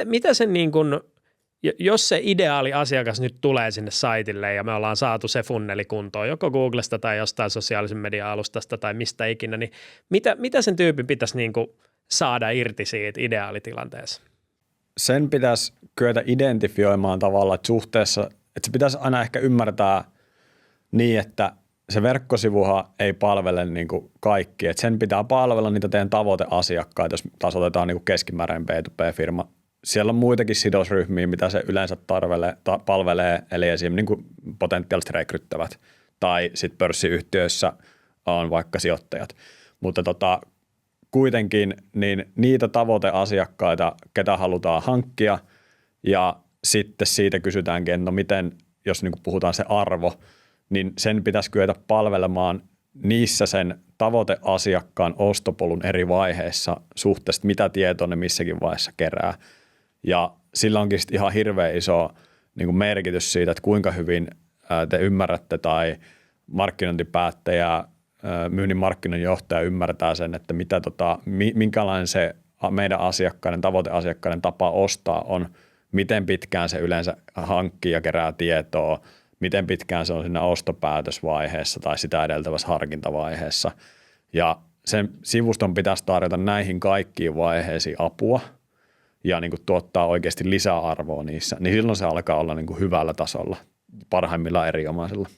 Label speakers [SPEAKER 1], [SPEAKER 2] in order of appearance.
[SPEAKER 1] mitä se niin kuin, jos se ideaali asiakas nyt tulee sinne saitille ja me ollaan saatu se funneli kuntoon, joko Googlesta tai jostain sosiaalisen median alustasta tai mistä ikinä, niin mitä sen tyypin pitäisi niin kuin saada irti siitä ideaalitilanteessa?
[SPEAKER 2] Sen pitäisi kyetä identifioimaan tavallaan, että suhteessa, että se pitäisi aina ehkä ymmärtää niin, että se verkkosivuhan ei palvele niin kuin kaikki, että sen pitää palvella niitä teidän tavoiteasiakkaita, jos taas otetaan niin kuin keskimääräinen B2B-firma. Siellä on muitakin sidosryhmiä, mitä se yleensä palvelee, eli esimerkiksi niin kuin potentiaaliset rekryttävät tai sitten pörssiyhtiöissä on vaikka sijoittajat. Mutta kuitenkin niin niitä tavoiteasiakkaita, ketä halutaan hankkia ja sitten siitä kysytäänkin, että no miten, jos niin kuin puhutaan se arvo, niin sen pitäisi kyetä palvelemaan niissä sen tavoiteasiakkaan ostopolun eri vaiheissa suhteessa, mitä tietoa ne missäkin vaiheessa kerää. Ja sillä onkin ihan hirveän iso niin kuin merkitys siitä, että kuinka hyvin te ymmärrätte tai markkinointipäättäjä, myynnin markkinointijohtaja ymmärtää sen, että minkälainen se meidän asiakkaiden, tavoiteasiakkaiden tapa ostaa on, miten pitkään se yleensä hankkii ja kerää tietoa, miten pitkään se on siinä ostopäätösvaiheessa tai sitä edeltävässä harkintavaiheessa. Ja sen sivuston pitäisi tarjota näihin kaikkiin vaiheisiin apua ja niin kuin tuottaa oikeasti lisäarvoa niissä, niin silloin se alkaa olla niin kuin hyvällä tasolla, parhaimmillaan erinomaisella.